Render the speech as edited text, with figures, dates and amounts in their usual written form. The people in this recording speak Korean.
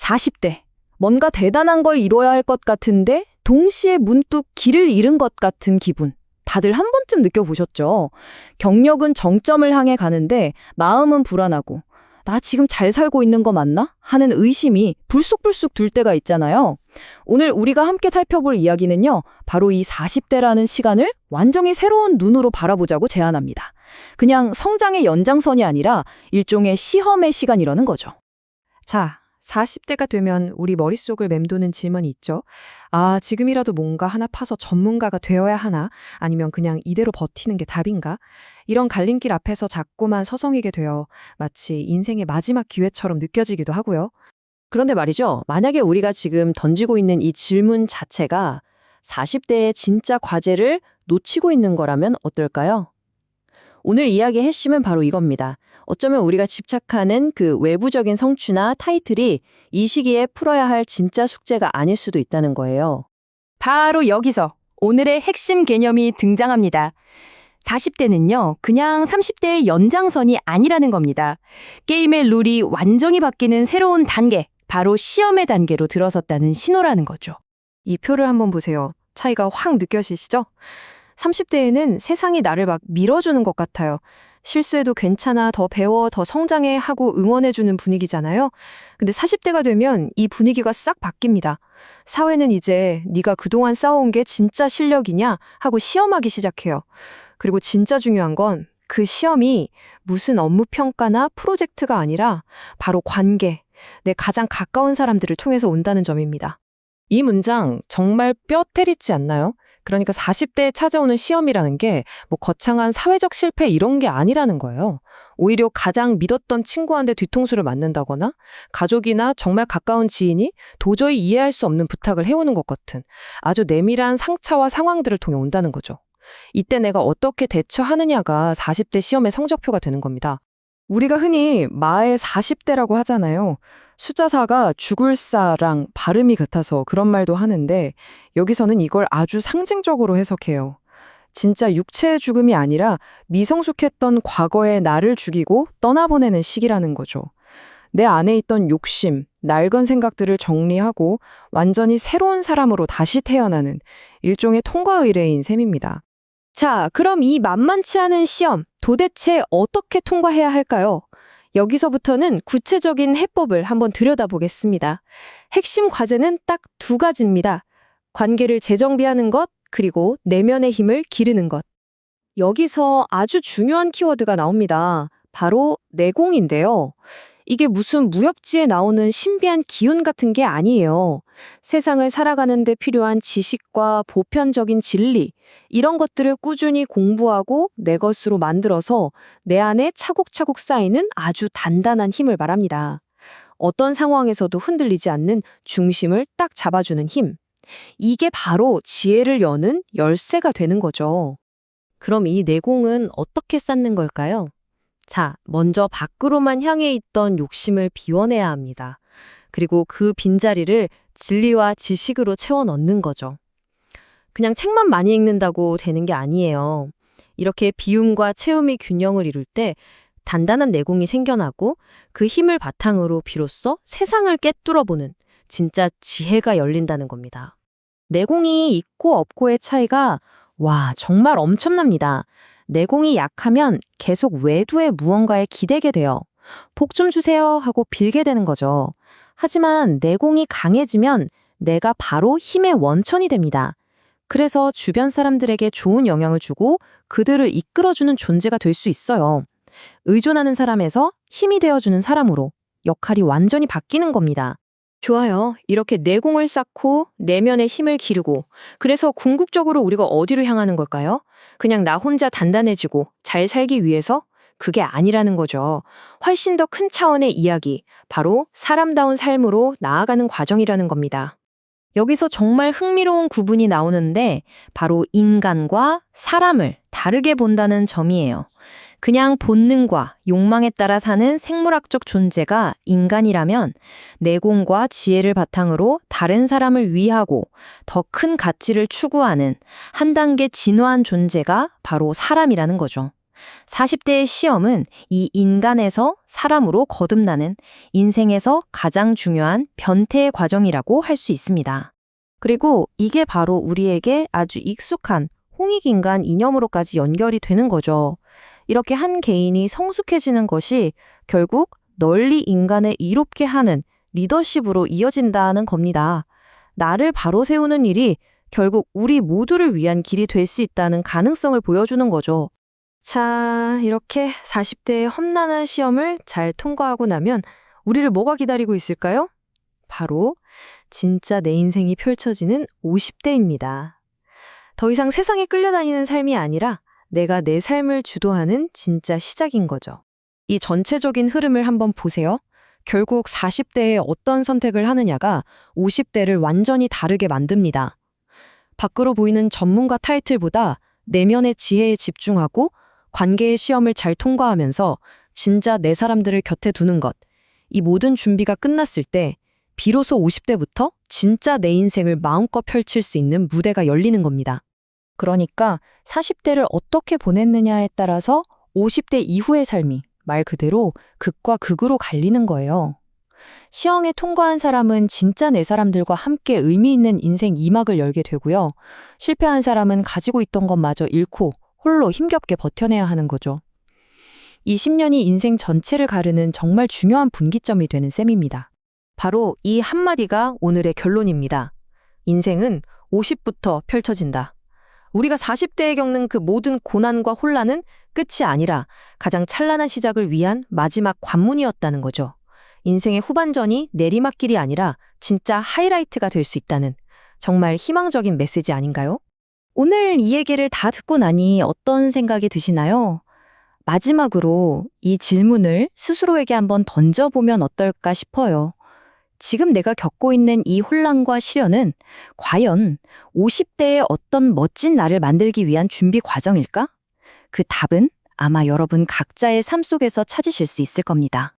40대. 뭔가 대단한 걸 이뤄야 할 것 같은데 동시에 문득 길을 잃은 것 같은 기분. 다들 한 번쯤 느껴보셨죠? 경력은 정점을 향해 가는데 마음은 불안하고 나 지금 잘 살고 있는 거 맞나? 하는 의심이 불쑥불쑥 들 때가 있잖아요. 오늘 우리가 함께 살펴볼 이야기는요. 바로 이 40대라는 시간을 완전히 새로운 눈으로 바라보자고 제안합니다. 그냥 성장의 연장선이 아니라 일종의 시험의 시간이라는 거죠. 자, 40대가 되면 우리 머릿속을 맴도는 질문이 있죠. 아, 지금이라도 뭔가 하나 파서 전문가가 되어야 하나? 아니면 그냥 이대로 버티는 게 답인가? 이런 갈림길 앞에서 자꾸만 서성이게 되어 마치 인생의 마지막 기회처럼 느껴지기도 하고요. 그런데 말이죠. 만약에 우리가 지금 던지고 있는 이 질문 자체가 40대의 진짜 과제를 놓치고 있는 거라면 어떨까요? 오늘 이야기의 핵심은 바로 이겁니다. 어쩌면 우리가 집착하는 그 외부적인 성취나 타이틀이 이 시기에 풀어야 할 진짜 숙제가 아닐 수도 있다는 거예요. 바로 여기서 오늘의 핵심 개념이 등장합니다. 40대는요, 그냥 30대의 연장선이 아니라는 겁니다. 게임의 룰이 완전히 바뀌는 새로운 단계, 바로 시험의 단계로 들어섰다는 신호라는 거죠. 이 표를 한번 보세요. 차이가 확 느껴지시죠? 30대에는 세상이 나를 막 밀어주는 것 같아요. 실수해도 괜찮아, 더 배워, 더 성장해 하고 응원해주는 분위기잖아요. 근데 40대가 되면 이 분위기가 싹 바뀝니다. 사회는 이제 네가 그동안 쌓아온 게 진짜 실력이냐 하고 시험하기 시작해요. 그리고 진짜 중요한 건 그 시험이 무슨 업무 평가나 프로젝트가 아니라 바로 관계, 내 가장 가까운 사람들을 통해서 온다는 점입니다. 이 문장 정말 뼈 때리지 않나요? 그러니까 40대에 찾아오는 시험이라는 게 뭐 거창한 사회적 실패 이런 게 아니라는 거예요. 오히려 가장 믿었던 친구한테 뒤통수를 맞는다거나 가족이나 정말 가까운 지인이 도저히 이해할 수 없는 부탁을 해오는 것 같은 아주 내밀한 상처와 상황들을 통해 온다는 거죠. 이때 내가 어떻게 대처하느냐가 40대 시험의 성적표가 되는 겁니다. 우리가 흔히 마의 40대라고 하잖아요. 숫자 4가 죽을 사랑 발음이 같아서 그런 말도 하는데 여기서는 이걸 아주 상징적으로 해석해요. 진짜 육체의 죽음이 아니라 미성숙했던 과거의 나를 죽이고 떠나보내는 시기라는 거죠. 내 안에 있던 욕심, 낡은 생각들을 정리하고 완전히 새로운 사람으로 다시 태어나는 일종의 통과 의례인 셈입니다. 자, 그럼 이 만만치 않은 시험 도대체 어떻게 통과해야 할까요? 여기서부터는 구체적인 해법을 한번 들여다보겠습니다. 핵심 과제는 딱 두 가지입니다. 관계를 재정비하는 것, 그리고 내면의 힘을 기르는 것. 여기서 아주 중요한 키워드가 나옵니다. 바로 내공인데요. 이게 무슨 무협지에 나오는 신비한 기운 같은 게 아니에요. 세상을 살아가는 데 필요한 지식과 보편적인 진리, 이런 것들을 꾸준히 공부하고 내 것으로 만들어서 내 안에 차곡차곡 쌓이는 아주 단단한 힘을 말합니다. 어떤 상황에서도 흔들리지 않는 중심을 딱 잡아주는 힘. 이게 바로 지혜를 여는 열쇠가 되는 거죠. 그럼 이 내공은 어떻게 쌓는 걸까요? 자, 먼저 밖으로만 향해 있던 욕심을 비워내야 합니다. 그리고 그 빈자리를 진리와 지식으로 채워 넣는 거죠. 그냥 책만 많이 읽는다고 되는 게 아니에요. 이렇게 비움과 채움이 균형을 이룰 때 단단한 내공이 생겨나고 그 힘을 바탕으로 비로소 세상을 꿰뚫어보는 진짜 지혜가 열린다는 겁니다. 내공이 있고 없고의 차이가 정말 엄청납니다. 내공이 약하면 계속 외부의 무언가에 기대게 돼요. 복 좀 주세요 하고 빌게 되는 거죠. 하지만 내공이 강해지면 내가 바로 힘의 원천이 됩니다. 그래서 주변 사람들에게 좋은 영향을 주고 그들을 이끌어주는 존재가 될 수 있어요. 의존하는 사람에서 힘이 되어주는 사람으로 역할이 완전히 바뀌는 겁니다. 좋아요. 이렇게 내공을 쌓고 내면의 힘을 기르고 그래서 궁극적으로 우리가 어디로 향하는 걸까요? 그냥 나 혼자 단단해지고 잘 살기 위해서? 그게 아니라는 거죠. 훨씬 더 큰 차원의 이야기, 바로 사람다운 삶으로 나아가는 과정이라는 겁니다. 여기서 정말 흥미로운 구분이 나오는데 바로 인간과 사람을 다르게 본다는 점이에요. 그냥 본능과 욕망에 따라 사는 생물학적 존재가 인간이라면 내공과 지혜를 바탕으로 다른 사람을 위하고 더 큰 가치를 추구하는 한 단계 진화한 존재가 바로 사람이라는 거죠. 40대의 시험은 이 인간에서 사람으로 거듭나는 인생에서 가장 중요한 변태의 과정이라고 할 수 있습니다. 그리고 이게 바로 우리에게 아주 익숙한 홍익인간 이념으로까지 연결이 되는 거죠. 이렇게 한 개인이 성숙해지는 것이 결국 널리 인간을 이롭게 하는 리더십으로 이어진다는 겁니다. 나를 바로 세우는 일이 결국 우리 모두를 위한 길이 될 수 있다는 가능성을 보여주는 거죠. 자, 이렇게 40대의 험난한 시험을 잘 통과하고 나면 우리를 뭐가 기다리고 있을까요? 바로 진짜 내 인생이 펼쳐지는 50대입니다. 더 이상 세상에 끌려다니는 삶이 아니라 내가 내 삶을 주도하는 진짜 시작인 거죠. 이 전체적인 흐름을 한번 보세요. 결국 40대에 어떤 선택을 하느냐가 50대를 완전히 다르게 만듭니다. 밖으로 보이는 전문가 타이틀보다 내면의 지혜에 집중하고 관계의 시험을 잘 통과하면서 진짜 내 사람들을 곁에 두는 것. 이 모든 준비가 끝났을 때 비로소 50대부터 진짜 내 인생을 마음껏 펼칠 수 있는 무대가 열리는 겁니다. 그러니까 40대를 어떻게 보냈느냐에 따라서 50대 이후의 삶이 말 그대로 극과 극으로 갈리는 거예요. 시험에 통과한 사람은 진짜 내 사람들과 함께 의미 있는 인생 2막을 열게 되고요. 실패한 사람은 가지고 있던 것마저 잃고 홀로 힘겹게 버텨내야 하는 거죠. 이 10년이 인생 전체를 가르는 정말 중요한 분기점이 되는 셈입니다. 바로 이 한마디가 오늘의 결론입니다. 인생은 50부터 펼쳐진다. 우리가 40대에 겪는 그 모든 고난과 혼란은 끝이 아니라 가장 찬란한 시작을 위한 마지막 관문이었다는 거죠. 인생의 후반전이 내리막길이 아니라 진짜 하이라이트가 될 수 있다는 정말 희망적인 메시지 아닌가요? 오늘 이 얘기를 다 듣고 나니 어떤 생각이 드시나요? 마지막으로 이 질문을 스스로에게 한번 던져보면 어떨까 싶어요. 지금 내가 겪고 있는 이 혼란과 시련은 과연 50대의 어떤 멋진 나를 만들기 위한 준비 과정일까? 그 답은 아마 여러분 각자의 삶 속에서 찾으실 수 있을 겁니다.